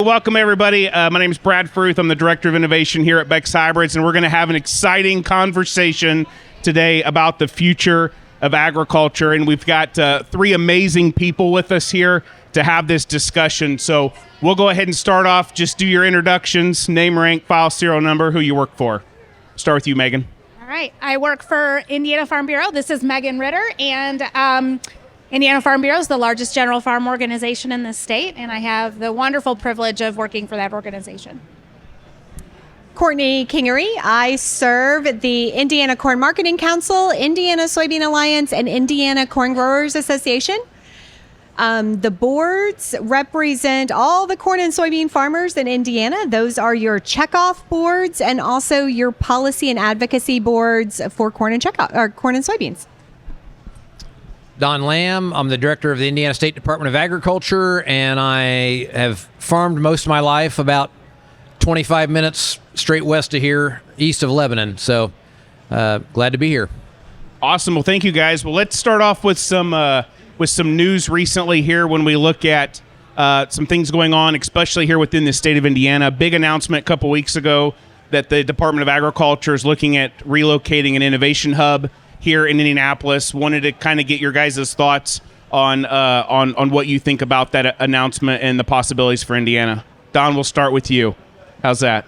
Welcome, everybody. My name is Brad Fruth. I'm the Director of Innovation here at Beck Hybrids, and we're going to have an exciting conversation today about the future of agriculture. And we've got three amazing people with us here to have this discussion. So we'll go ahead and start off. Just do your introductions, name, rank, file, serial number, who you work for. Start with you, Megan. All right. I work for Indiana Farm Bureau. This is Megan Ritter, and Indiana Farm Bureau is the largest general farm organization in the state, and I have the wonderful privilege of working for that organization. Courtney Kingery. I serve the Indiana Corn Marketing Council, Indiana Soybean Alliance, and Indiana Corn Growers Association. The boards represent all the corn and soybean farmers in Indiana. Those are your checkoff boards and also your policy and advocacy boards for corn and soybeans. Don Lamb. I'm the director of the Indiana State Department of Agriculture, and I have farmed most of my life about 25 minutes straight west of here, east of Lebanon. So glad to be here. Awesome. Well, thank you, guys. Well, let's start off with some news recently here when we look at some things going on, especially here within the state of Indiana. Big announcement a couple weeks ago that the Department of Agriculture is looking at relocating an innovation hub here in Indianapolis. Wanted to kind of get your guys' thoughts on what you think about that announcement and the possibilities for Indiana. Don, we'll start with you. How's that?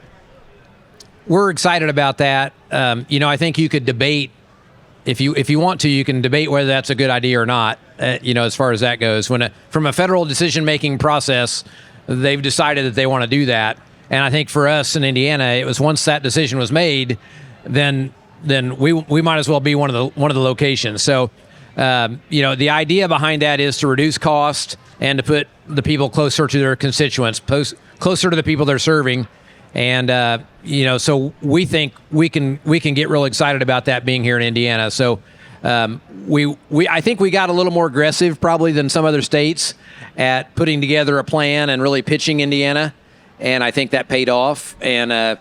We're excited about that. I think you could debate, if you want to, you can debate whether that's a good idea or not, as far as that goes. From a federal decision-making process, they've decided that they want to do that. And I think for us in Indiana, it was once that decision was made, then we might as well be one of the locations. So, the idea behind that is to reduce cost and to put the people closer to their constituents, closer to the people they're serving. And, so we think we can get real excited about that being here in Indiana. So, I think we got a little more aggressive probably than some other states at putting together a plan and really pitching Indiana. And I think that paid off. And,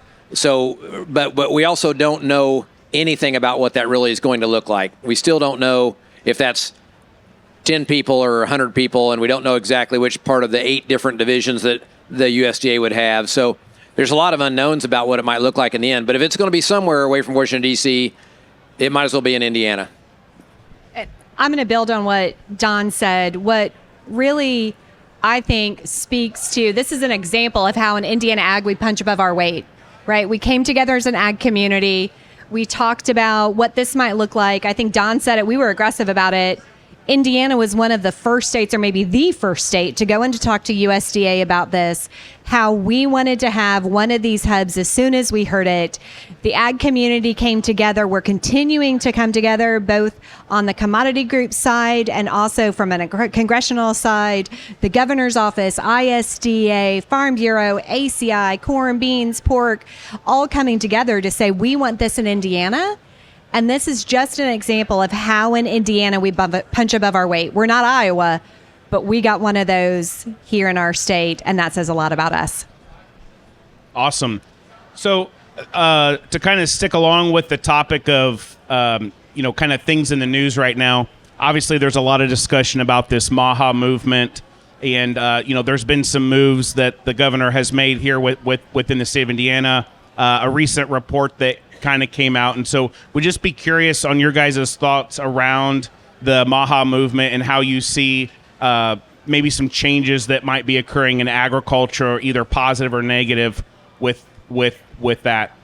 but we also don't know anything about what that really is going to look like. We still don't know if that's 10 people or 100 people, and we don't know exactly which part of the 8 different divisions that the USDA would have. So there's a lot of unknowns about what it might look like in the end. But if it's going to be somewhere away from Washington, D.C., it might as well be in Indiana. I'm going to build on what Don said. What really, I think, speaks to, this is an example of how in Indiana Ag we punch above our weight, right? We came together as an ag community. We talked about what this might look like. I think Don said it. We were aggressive about it. Indiana was one of the first states, or maybe the first state, to go in to talk to USDA about this, how we wanted to have one of these hubs as soon as we heard it. The ag community came together. We're continuing to come together, both on the commodity group side and also from a congressional side, the governor's office, ISDA, Farm Bureau, ACI, corn, beans, pork, all coming together to say, we want this in Indiana. And this is just an example of how in Indiana we punch above our weight. We're not Iowa, but we got one of those here in our state, and that says a lot about us. Awesome. So to kind of stick along with the topic of, kind of things in the news right now, obviously there's a lot of discussion about this MAHA movement. And, there's been some moves that the governor has made here within the state of Indiana. A recent report that kind of came out, and so we'd just be curious on your guys' thoughts around the MAHA movement and how you see maybe some changes that might be occurring in agriculture, either positive or negative, with that.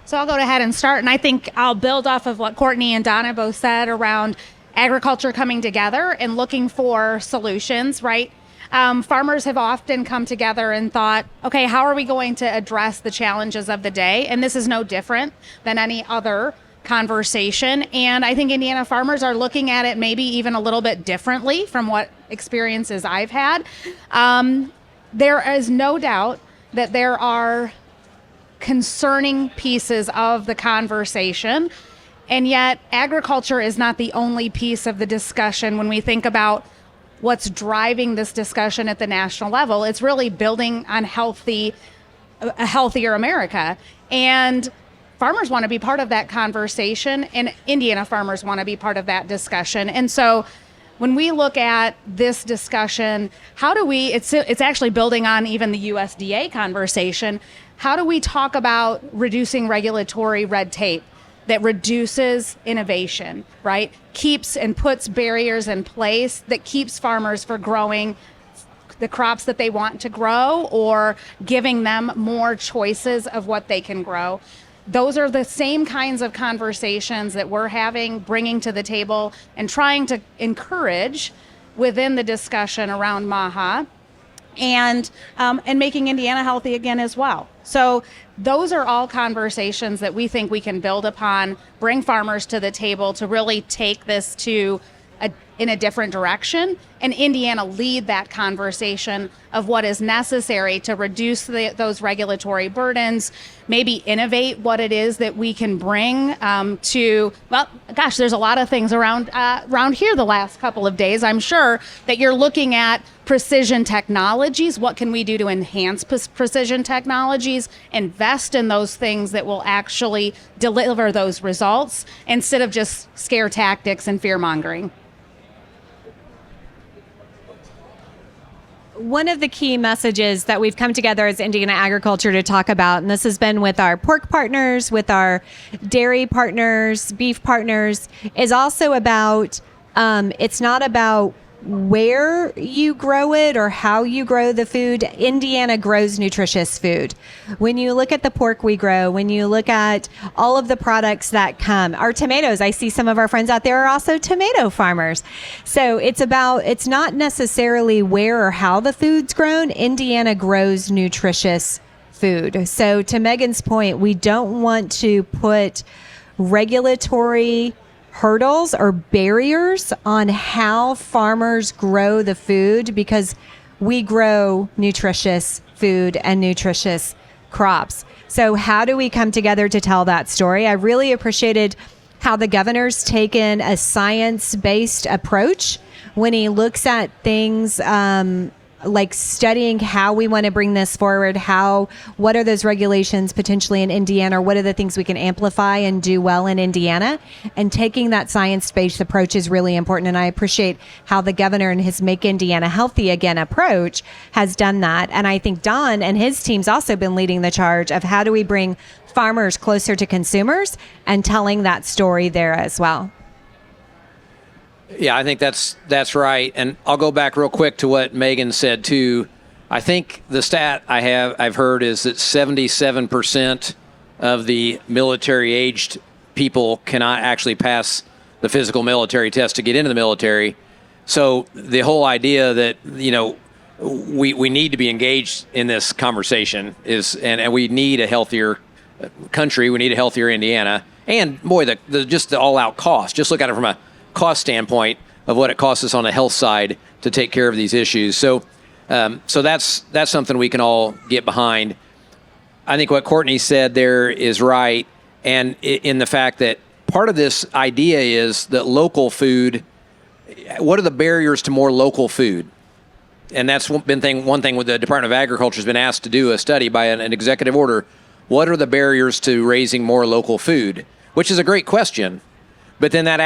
So I'll go ahead and start, and I think I'll build off of what Courtney and Donna both said around agriculture coming together and looking for solutions, right? Farmers have often come together and thought, okay, how are we going to address the challenges of the day? And this is no different than any other conversation. And I think Indiana farmers are looking at it maybe even a little bit differently from what experiences I've had. There is no doubt that there are concerning pieces of the conversation. And yet agriculture is not the only piece of the discussion when we think about what's driving this discussion at the national level. It's really building on a healthier America. And farmers want to be part of that conversation, and Indiana farmers want to be part of that discussion. And so when we look at this discussion, how do we, it's actually building on even the USDA conversation, how do we talk about reducing regulatory red tape that reduces innovation, right? Keeps and puts barriers in place that keeps farmers from growing the crops that they want to grow or giving them more choices of what they can grow. Those are the same kinds of conversations that we're having, bringing to the table, and trying to encourage within the discussion around MAHA, and making Indiana healthy again as well. So those are all conversations that we think we can build upon, bring farmers to the table to really take this in a different direction, and Indiana lead that conversation of what is necessary to reduce those regulatory burdens, maybe innovate what it is that we can bring there's a lot of things around here the last couple of days. I'm sure that you're looking at precision technologies. What can we do to enhance precision technologies, invest in those things that will actually deliver those results instead of just scare tactics and fear mongering? One of the key messages that we've come together as Indiana Agriculture to talk about, and this has been with our pork partners, with our dairy partners, beef partners, is also about, it's not about where you grow it or how you grow the food. Indiana grows nutritious food. When you look at the pork we grow, when you look at all of the products that come, our tomatoes, I see some of our friends out there are also tomato farmers. So it's not necessarily where or how the food's grown. Indiana grows nutritious food. So to Megan's point, we don't want to put regulatory hurdles or barriers on how farmers grow the food, because we grow nutritious food and nutritious crops. So how do we come together to tell that story? I really appreciated how the governor's taken a science-based approach when he looks at things like studying how we want to bring this forward, what are those regulations potentially in Indiana, or what are the things we can amplify and do well in Indiana, and taking that science-based approach is really important. And I appreciate how the governor and his Make Indiana Healthy Again approach has done that. And I think Don and his team's also been leading the charge of how do we bring farmers closer to consumers and telling that story there as well. Yeah, I think that's right. And I'll go back real quick to what Megan said too. I think the stat I've heard is that 77% of the military-aged people cannot actually pass the physical military test to get into the military. So the whole idea that, we need to be engaged in this conversation and we need a healthier country. We need a healthier Indiana. And boy, the all-out cost. Just look at it from a cost standpoint of what it costs us on the health side to take care of these issues. So that's something we can all get behind. I think what Courtney said there is right, and in the fact that part of this idea is that local food, what are the barriers to more local food? And that's been one thing with the Department of Agriculture has been asked to do a study by an executive order. What are the barriers to raising more local food? Which is a great question. But then that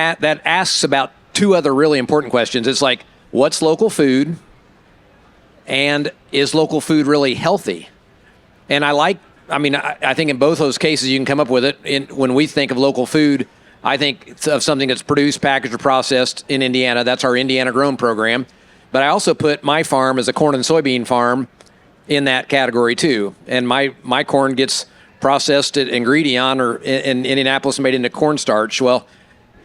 asks about two other really important questions. It's like, what's local food? And is local food really healthy? And I think in both those cases you can come up with it. When we think of local food, I think of something that's produced, packaged, or processed in Indiana. That's our Indiana Grown program. But I also put my farm as a corn and soybean farm in that category too. And my corn gets processed at Ingredion or in Indianapolis and made into cornstarch. Well,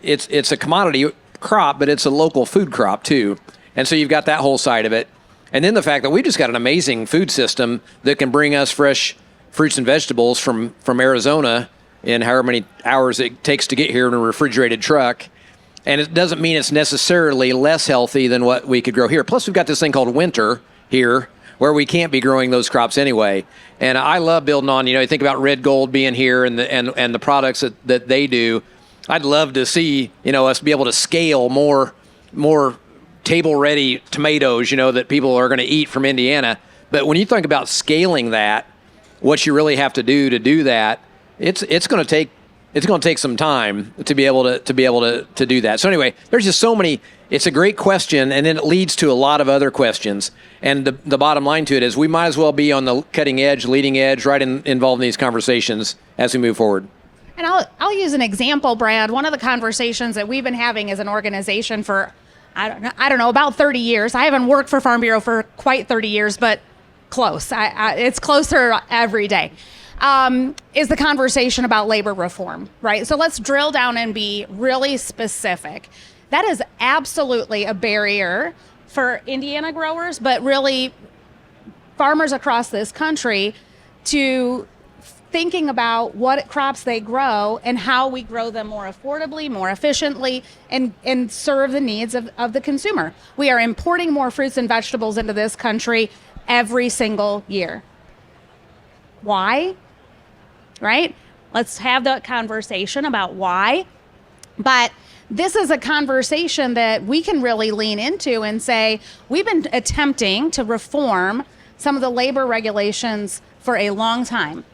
it's a commodity crop, but it's a local food crop too. And so you've got that whole side of it. And then the fact that we just got an amazing food system that can bring us fresh fruits and vegetables from Arizona in however many hours it takes to get here in a refrigerated truck. And it doesn't mean it's necessarily less healthy than what we could grow here. Plus, we've got this thing called winter here where we can't be growing those crops anyway. And I love building on, you think about Red Gold being here and the products that they do. I'd love to see, us be able to scale more table-ready tomatoes, that people are going to eat from Indiana. But when you think about scaling that, what you really have to do that, it's going to take it's going to take some time to be able to do that. So anyway, there's just so many. It's a great question, and then it leads to a lot of other questions. And the bottom line to it is we might as well be on the cutting edge, leading edge, right involved in these conversations as we move forward. And I'll use an example, Brad. One of the conversations that we've been having as an organization for, I don't know, about 30 years. I haven't worked for Farm Bureau for quite 30 years, but close. It's closer every day. Is the conversation about labor reform, right? So let's drill down and be really specific. That is absolutely a barrier for Indiana growers, but really farmers across this country to thinking about what crops they grow and how we grow them more affordably, more efficiently, and serve the needs of the consumer. We are importing more fruits and vegetables into this country every single year. Why? Right? Let's have that conversation about why. But this is a conversation that we can really lean into and say, we've been attempting to reform some of the labor regulations for a long time.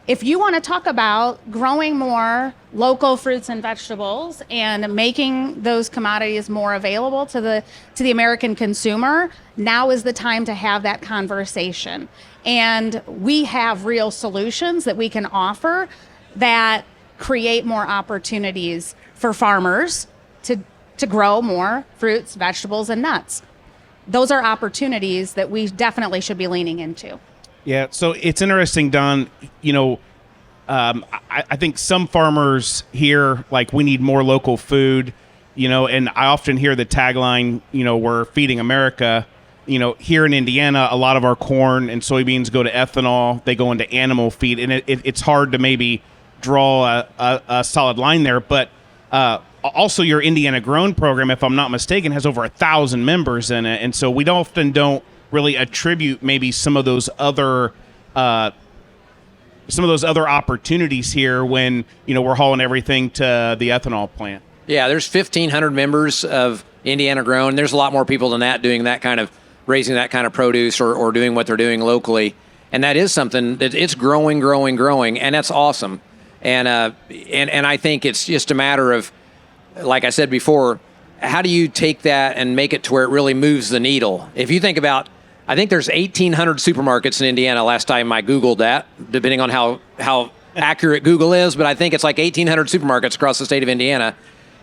If you want to talk about growing more local fruits and vegetables and making those commodities more available to the American consumer, now is the time to have that conversation. And we have real solutions that we can offer that create more opportunities for farmers to grow more fruits, vegetables, and nuts. Those are opportunities that we definitely should be leaning into. Yeah, so it's interesting, Don. I think some farmers hear, like, we need more local food, and I often hear the tagline, we're feeding America. Here in Indiana, a lot of our corn and soybeans go to ethanol. They go into animal feed, and it's hard to maybe draw a solid line there. But also your Indiana Grown program, if I'm not mistaken, has over 1,000 members in it. And so we often don't really attribute maybe some of those other opportunities here when, we're hauling everything to the ethanol plant. Yeah, there's 1,500 members of Indiana Grown. There's a lot more people than that doing that kind of, raising that kind of produce or doing what they're doing locally. And that is something that it's growing, and that's awesome. And I think it's just a matter of, like I said before, how do you take that and make it to where it really moves the needle? If you think about, I think there's 1,800 supermarkets in Indiana last time I Googled that, depending on how accurate Google is, but I think it's like 1,800 supermarkets across the state of Indiana.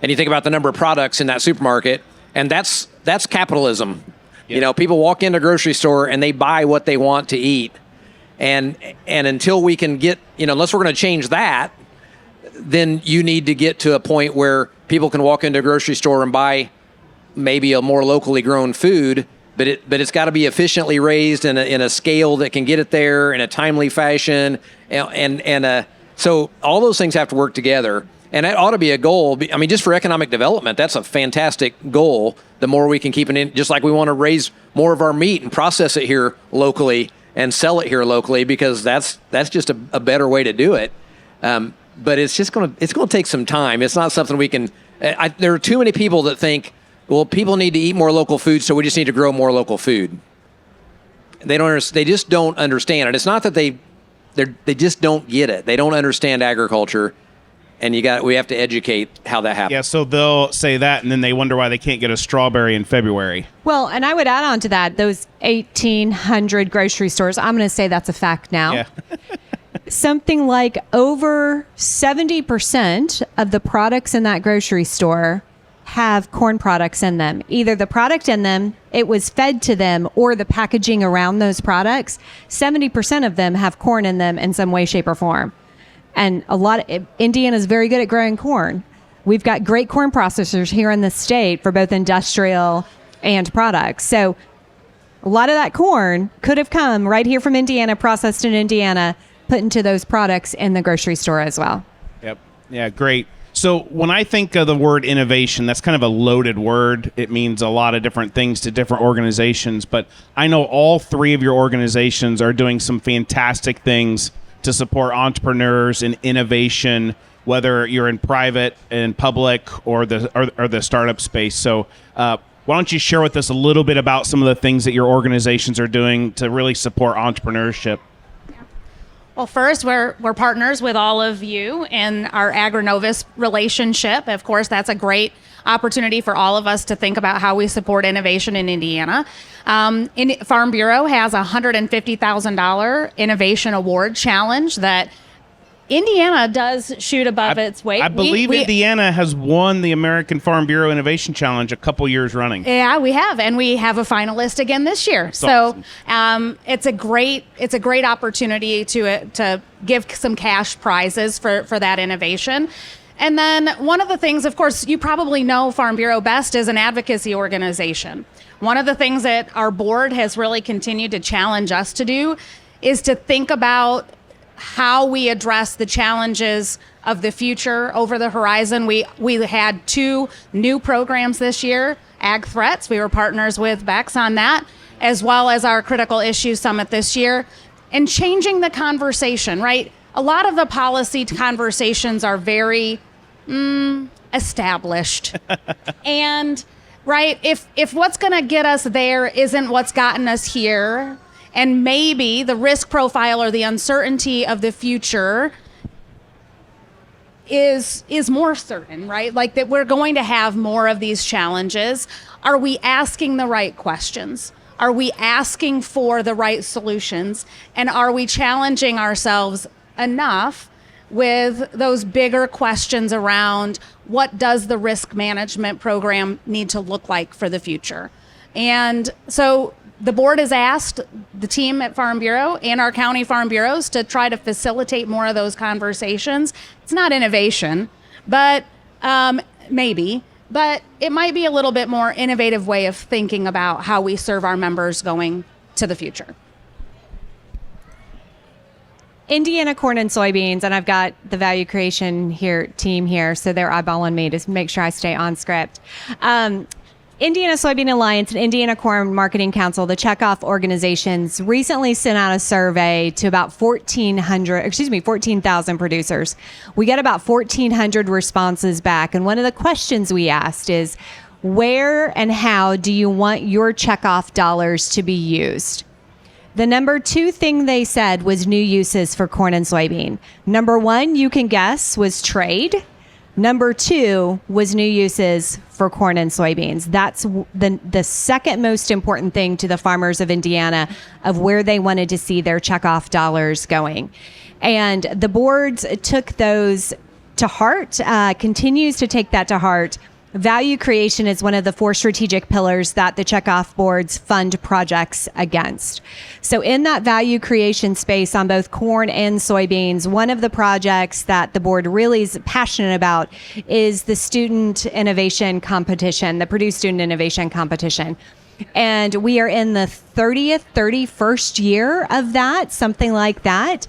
And you think about the number of products in that supermarket, and that's capitalism. Yeah. People walk into a grocery store and they buy what they want to eat. And until we can get, unless we're going to change that, then you need to get to a point where people can walk into a grocery store and buy maybe a more locally grown food, but it's got to be efficiently raised in a scale that can get it there in a timely fashion, so all those things have to work together, and that ought to be a goal. I mean, just for economic development, that's a fantastic goal. The more we can keep it in, just like we want to raise more of our meat and process it here locally and sell it here locally, because that's just a better way to do it. But it's going to take some time. It's not something we can. There are too many people that think, well, people need to eat more local food, so we just need to grow more local food. They just don't understand it. It's not that they just don't get it. They don't understand agriculture, and we have to educate how that happens. Yeah, so they'll say that, and then they wonder why they can't get a strawberry in February. Well, and I would add on to that, those 1,800 grocery stores, I'm going to say that's a fact now. Yeah. Something like over 70% of the products in that grocery store have corn products in them. Either the product in them, it was fed to them, or the packaging around those products. 70% of them have corn in them in some way, shape, or form. And Indiana is very good at growing corn. We've got great corn processors here in the state for both industrial and products. So a lot of that corn could have come right here from Indiana, processed in Indiana, put into those products in the grocery store as well. Yep. Yeah, great. So when I think of the word innovation, that's kind of a loaded word. It means a lot of different things to different organizations, but I know all three of your organizations are doing some fantastic things to support entrepreneurs and innovation, whether you're in private and public or the startup space. So why don't you share with us a little bit about some of the things that your organizations are doing to really support entrepreneurship? Well, first, we're partners with all of you in our AgriNovus relationship. Of course, that's a great opportunity for all of us to think about how we support innovation in Indiana. Farm Bureau has a $150,000 Innovation Award Challenge that Indiana does shoot above its weight. I believe Indiana has won the American Farm Bureau Innovation Challenge a couple years running. Yeah, we have, and we have a finalist again this year. So awesome. it's a great opportunity to give some cash prizes for that innovation. And then one of the things, of course, you probably know Farm Bureau best is an advocacy organization. One of the things that our board has really continued to challenge us to do is to think about how we address the challenges of the future over the horizon. We had 2 new programs this year, Ag Threats. We were partners with Beck on that, as well as our Critical Issues Summit this year. And changing the conversation, right? A lot of the policy conversations are very established. And, right, if what's going to get us there isn't what's gotten us here, and maybe the risk profile or the uncertainty of the future is more certain, right? Like that we're going to have more of these challenges. Are we asking the right questions? Are we asking for the right solutions? And are we challenging ourselves enough with those bigger questions around what does the risk management program need to look like for the future? And so the board has asked the team at Farm Bureau and our county farm bureaus to try to facilitate more of those conversations. It's not innovation, but maybe, but it might be a little bit more innovative way of thinking about how we serve our members going to the future. Indiana corn and soybeans, and I've got the value creation team here, so they're eyeballing me to make sure I stay on script. Indiana Soybean Alliance and Indiana Corn Marketing Council, the checkoff organizations, recently sent out a survey to about 14,000 producers. We got about 1,400 responses back. And one of the questions we asked is, where and how do you want your checkoff dollars to be used? The number 2 thing they said was new uses for corn and soybean. Number 1, you can guess, was trade. Number 2 was new uses for corn and soybeans. That's the second most important thing to the farmers of Indiana of where they wanted to see their checkoff dollars going. And the boards took those to heart, continues to take that to heart. Value creation is one of the 4 strategic pillars that the checkoff boards fund projects against. So in that value creation space on both corn and soybeans, one of the projects that the board really is passionate about is the student innovation competition, the Purdue Student Innovation Competition. And we are in the 31st year of that, something like that,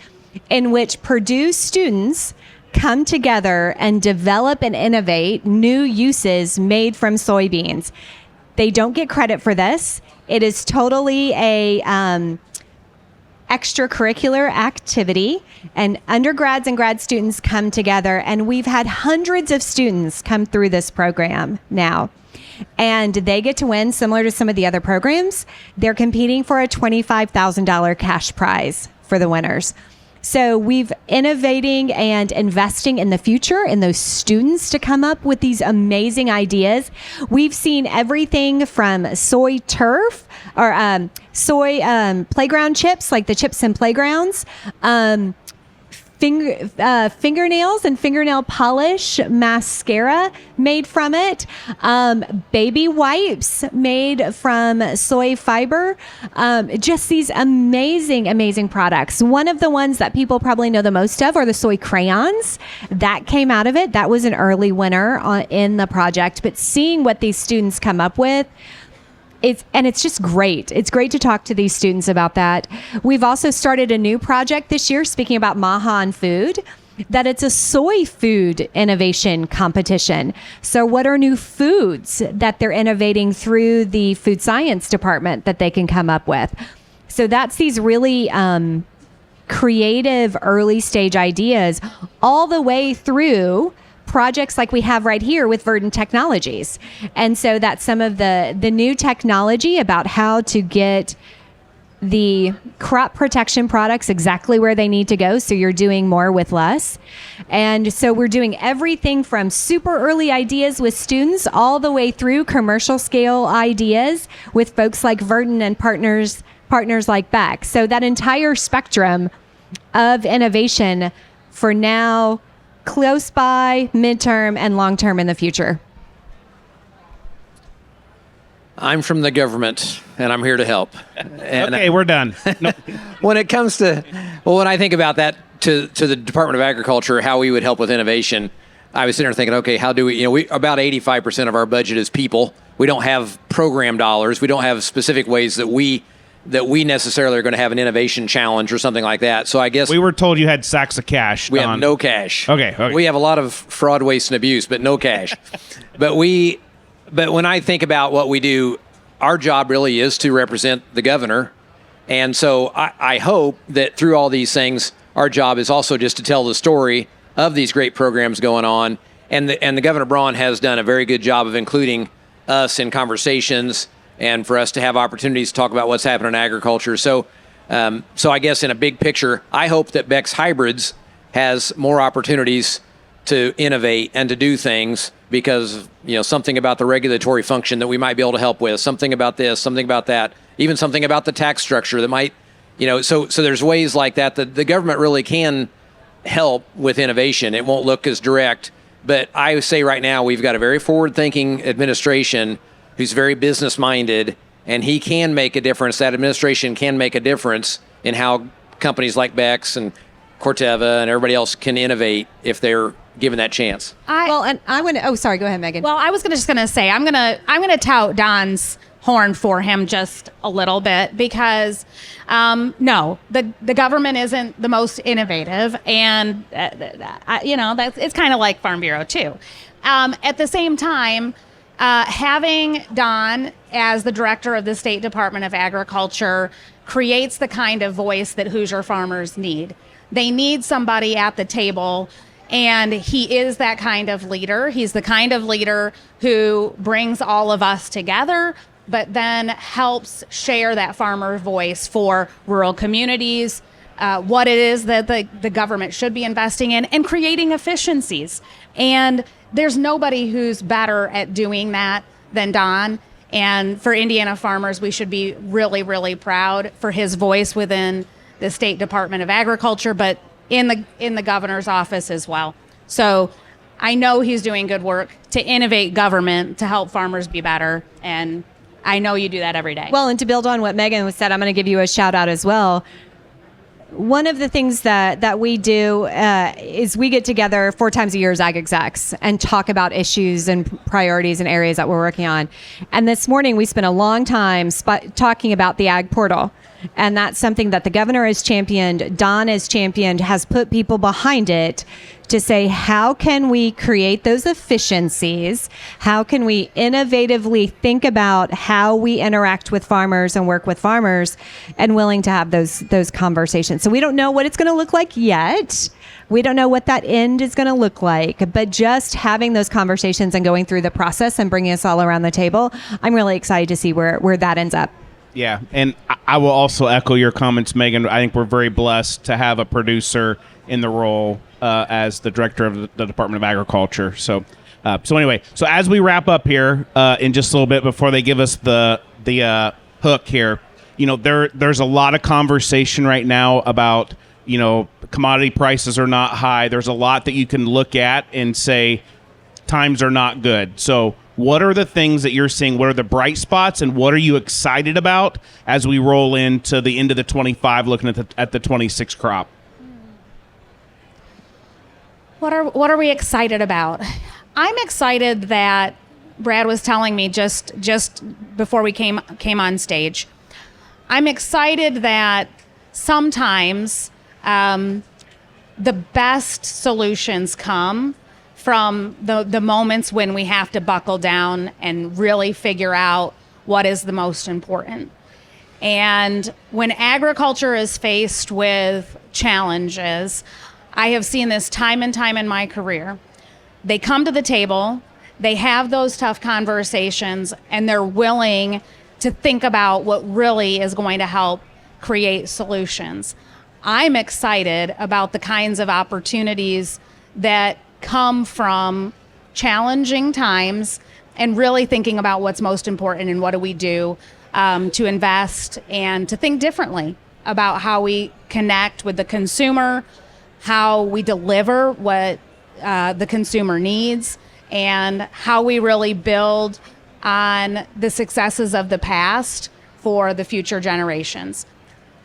in which Purdue students come together and develop and innovate new uses made from soybeans. They don't get credit for this. It is totally a extracurricular activity, and undergrads and grad students come together, and we've had hundreds of students come through this program now. And they get to win, similar to some of the other programs. They're competing for a $25,000 cash prize for the winners. So we've innovating and investing in the future in those students to come up with these amazing ideas. We've seen everything from soy turf or soy playground chips, like the chips in playgrounds, fingernails and fingernail polish mascara made from it, baby wipes made from soy fiber, just these amazing products. One of the ones that people probably know the most of are the soy crayons that came out of it. That was an early winner in the project, but seeing what these students come up with, it's just great. It's great to talk to these students about that. We've also started a new project this year, speaking about Maha and food, that it's a soy food innovation competition. So what are new foods that they're innovating through the food science department that they can come up with? So that's these really creative early stage ideas all the way through projects like we have right here with Verdant Technologies. And so that's some of the new technology about how to get the crop protection products exactly where they need to go. So you're doing more with less. And so we're doing everything from super early ideas with students all the way through commercial scale ideas with folks like Verdon and partners like Beck. So that entire spectrum of innovation for now, close by, midterm, and long term in the future. I'm from the government, and I'm here to help. And Okay, we're done. No. when it comes to, when I think about that to the Department of Agriculture, how we would help with innovation, I was sitting there thinking, okay, how do we, about 85% of our budget is people. We don't have program dollars. We don't have specific ways that we necessarily are going to have an innovation challenge or something like that. So I guess We were told you had sacks of cash. we Don. have no cash. Okay. We have a lot of fraud, waste, and abuse, but no cash. But when I think about what we do, our job really is to represent the governor. And so I hope that through all these things, our job is also just to tell the story of these great programs going on. And the Governor Braun has done a very good job of including us in conversations and for us to have opportunities to talk about what's happening in agriculture. So I guess in a big picture, I hope that Beck's Hybrids has more opportunities to innovate and to do things because, something about the regulatory function that we might be able to help with, something about this, something about that, even something about the tax structure that might, so there's ways like that the government really can help with innovation. It won't look as direct, but I would say right now we've got a very forward-thinking administration who's very business-minded, and he can make a difference. That administration can make a difference in how companies like Beck's and Corteva and everybody else can innovate if they're given that chance. Sorry, go ahead, Megan. Well, I was just gonna say I'm gonna tout Don's horn for him just a little bit because no, the government isn't the most innovative, and it's kind of like Farm Bureau too. At the same time, having Don as the director of the State Department of Agriculture creates the kind of voice that Hoosier farmers need. They need somebody at the table, and he is that kind of leader. He's the kind of leader who brings all of us together, but then helps share that farmer voice for rural communities, what it is that the government should be investing in, and creating efficiencies. And there's nobody who's better at doing that than Don. And for Indiana farmers, we should be really, really proud for his voice within the State Department of Agriculture, but in the governor's office as well. So I know he's doing good work to innovate government to help farmers be better, and I know you do that every day. Well, and to build on what Megan said, I'm going to give you a shout out as well. One of the things that we do is we get together 4 times a year as ag execs and talk about issues and priorities and areas that we're working on. And this morning we spent a long time talking about the ag portal. And that's something that the governor has championed, Don has championed, has put people behind it to say, how can we create those efficiencies? How can we innovatively think about how we interact with farmers and work with farmers, and willing to have those conversations? So we don't know what it's going to look like yet. We don't know what that end is going to look like, but just having those conversations and going through the process and bringing us all around the table, I'm really excited to see where that ends up. Yeah, and I will also echo your comments, Megan. I think we're very blessed to have a producer in the role as the director of the Department of Agriculture. So anyway, so as we wrap up here in just a little bit before they give us the hook here, there's a lot of conversation right now about, commodity prices are not high. There's a lot that you can look at and say times are not good. So what are the things that you're seeing? What are the bright spots, and what are you excited about as we roll into the end of the 25, looking at the 26 crop? What are we excited about? I'm excited that Brad was telling me just before we came on stage. I'm excited that sometimes the best solutions come from the moments when we have to buckle down and really figure out what is the most important. And when agriculture is faced with challenges, I have seen this time and time in my career. They come to the table, they have those tough conversations, and they're willing to think about what really is going to help create solutions. I'm excited about the kinds of opportunities that come from challenging times and really thinking about what's most important and what do we do to invest and to think differently about how we connect with the consumer, how we deliver what the consumer needs, and how we really build on the successes of the past for the future generations.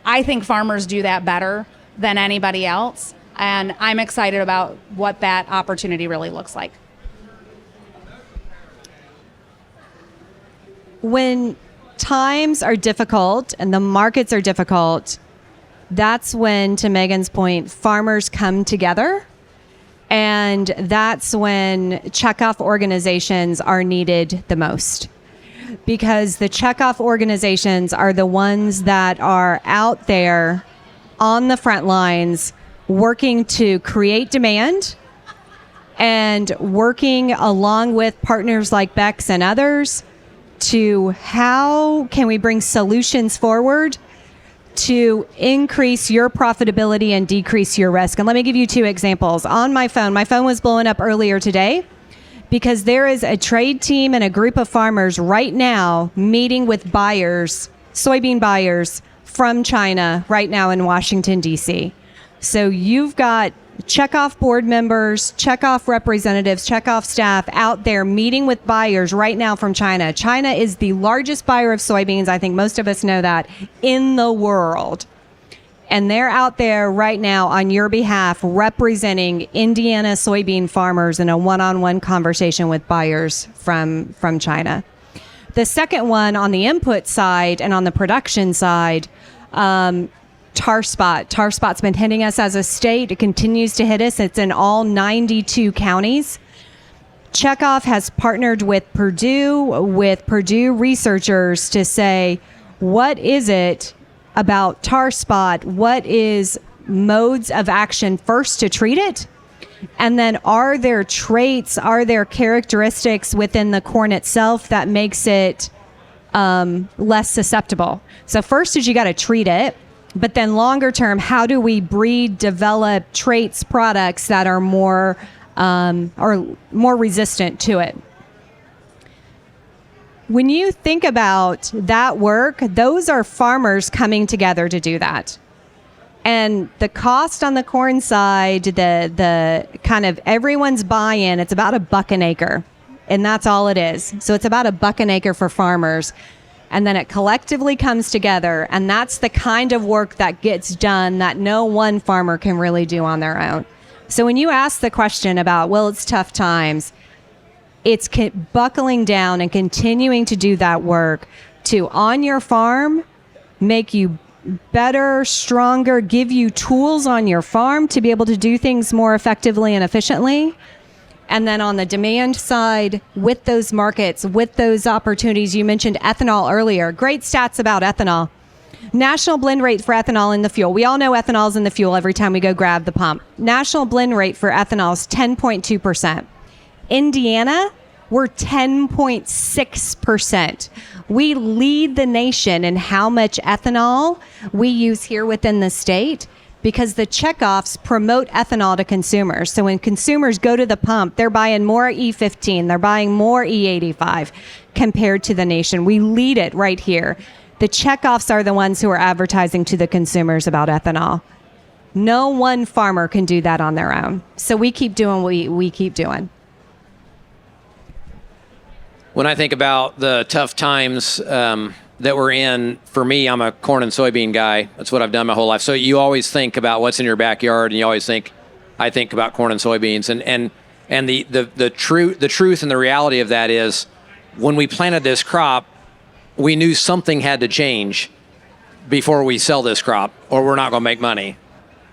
I think farmers do that better than anybody else, and I'm excited about what that opportunity really looks like. When times are difficult and the markets are difficult, that's when, to Megan's point, farmers come together. And that's when checkoff organizations are needed the most. Because the checkoff organizations are the ones that are out there on the front lines working to create demand and working along with partners like Beck's and others to how can we bring solutions forward to increase your profitability and decrease your risk. And let me give you 2 examples. On my phone was blowing up earlier today because there is a trade team and a group of farmers right now meeting with buyers, soybean buyers from China right now in Washington, D.C. So you've got checkoff board members, checkoff representatives, checkoff staff out there meeting with buyers right now from China. China is the largest buyer of soybeans, I think most of us know that, in the world. And they're out there right now on your behalf representing Indiana soybean farmers in a one-on-one conversation with buyers from China. The second one on the input side and on the production side, TarSpot. TarSpot's been hitting us as a state. It continues to hit us. It's in all 92 counties. Checkoff has partnered with Purdue researchers to say, what is it about TarSpot? What is modes of action first to treat it? And then are there traits, are there characteristics within the corn itself that makes it less susceptible? So first is you got to treat it. But then longer term, how do we breed, develop traits, products that are more resistant to it? When you think about that work, those are farmers coming together to do that. And the cost on the corn side, the kind of everyone's buy-in, it's about $1 an acre. And that's all it is. So it's about $1 an acre for farmers. And then it collectively comes together, and that's the kind of work that gets done that no one farmer can really do on their own. So when you ask the question about, well, it's tough times, it's buckling down and continuing to do that work to, on your farm, make you better, stronger, give you tools on your farm to be able to do things more effectively and efficiently. And then on the demand side, with those markets, with those opportunities, you mentioned ethanol earlier. Great stats about ethanol. National blend rate for ethanol in the fuel. We all know ethanol's in the fuel every time we go grab the pump. National blend rate for ethanol is 10.2%. Indiana, we're 10.6%. We lead the nation in how much ethanol we use here within the state, because the checkoffs promote ethanol to consumers. So when consumers go to the pump, they're buying more E15, they're buying more E85 compared to the nation. We lead it right here. The checkoffs are the ones who are advertising to the consumers about ethanol. No one farmer can do that on their own. So we keep doing what we keep doing. When I think about the tough times that we're in, for me, I'm a corn and soybean guy. That's what I've done my whole life. So you always think about what's in your backyard, and you always think, I think about corn and soybeans. And the truth and the reality of that is, when we planted this crop, we knew something had to change before we sell this crop, or we're not going to make money.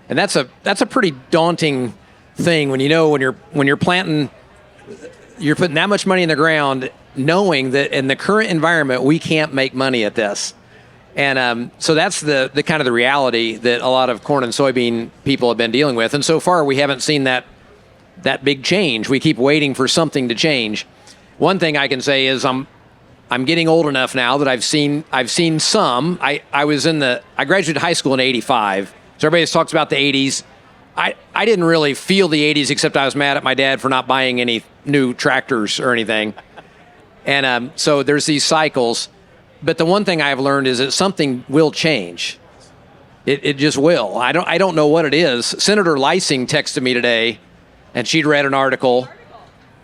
And that's a pretty daunting thing when you're planting, you're putting that much money in the ground, knowing that in the current environment we can't make money at this. And so that's the kind of the reality that a lot of corn and soybean people have been dealing with. And so far we haven't seen that big change. We keep waiting for something to change. One thing I can say is I'm getting old enough now that I've seen some. I graduated high school in '85, so everybody talks about the '80s. I didn't really feel the '80s, except I was mad at my dad for not buying any new tractors or anything. And so there's these cycles. But the one thing I've learned is that something will change. It just will. I don't know what it is. Senator Leising texted me today, and she'd read an article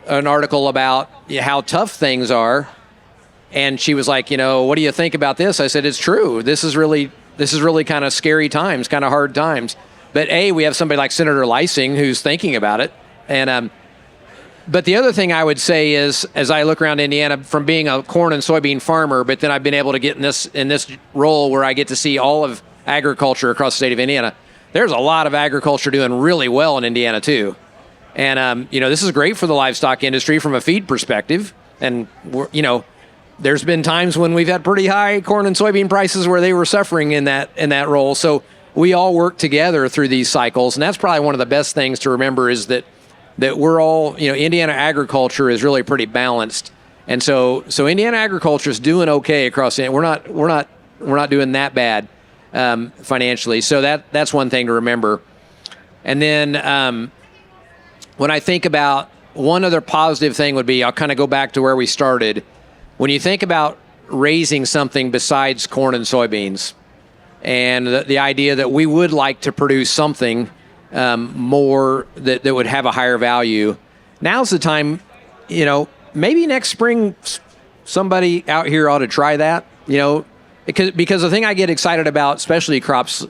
about how tough things are. And she was like, what do you think about this? I said, it's true. This is really kind of scary times, kind of hard times. But we have somebody like Senator Leising who's thinking about it. And but the other thing I would say is, as I look around Indiana, from being a corn and soybean farmer, but then I've been able to get in this role where I get to see all of agriculture across the state of Indiana. There's a lot of agriculture doing really well in Indiana too. And this is great for the livestock industry from a feed perspective. And there's been times when we've had pretty high corn and soybean prices where they were suffering in that role. So we all work together through these cycles, and that's probably one of the best things to remember is that we're all, Indiana agriculture is really pretty balanced, and so Indiana agriculture is doing okay across the. We're not doing that bad financially. So that's one thing to remember. And then when I think about one other positive thing would be, I'll kind of go back to where we started. When you think about raising something besides corn and soybeans, and the idea that we would like to produce something more that would have a higher value, now's the time, maybe next spring somebody out here ought to try that, because the thing I get excited about specialty crops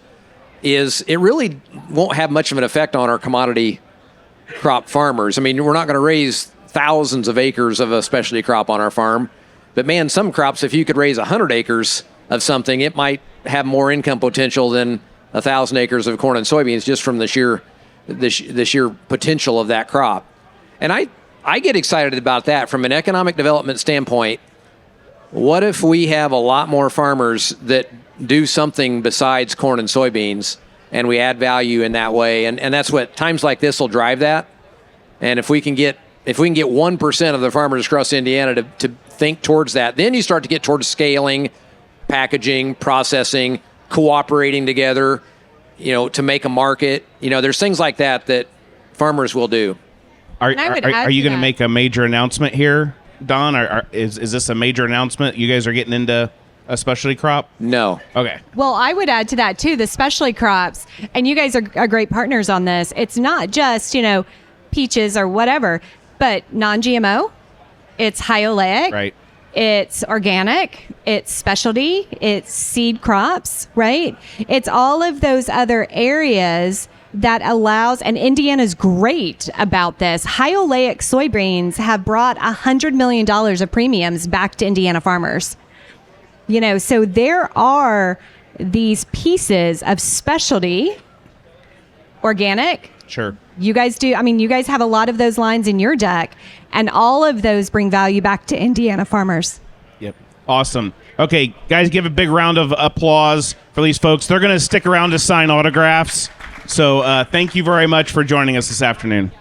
is it really won't have much of an effect on our commodity crop farmers. I mean, we're not going to raise thousands of acres of a specialty crop on our farm. But man, some crops, if you could raise 100 acres of something, it might have more income potential than 1,000 acres of corn and soybeans just from the sheer potential of that crop. And I get excited about that from an economic development standpoint. What if we have a lot more farmers that do something besides corn and soybeans, and we add value in that way? And that's what times like this will drive that. And if we can get 1% of the farmers across Indiana to think towards that, then you start to get towards scaling, packaging, processing, cooperating together, to make a market. There's things like that farmers will do. Are you going to make a major announcement here, Don? Is this a major announcement? You guys are getting into a specialty crop? No. Okay. Well, I would add to that too, the specialty crops, and you guys are great partners on this. It's not just, peaches or whatever, but non-GMO, it's high oleic, right? It's organic, it's specialty, it's seed crops, right? It's all of those other areas that allows, and Indiana's great about this. High oleic soybeans have brought $100 million of premiums back to Indiana farmers. So there are these pieces of specialty, organic. Sure. You guys do. I mean, you guys have a lot of those lines in your deck, and all of those bring value back to Indiana farmers. Yep. Awesome. Okay, guys, give a big round of applause for these folks. They're going to stick around to sign autographs. So thank you very much for joining us this afternoon.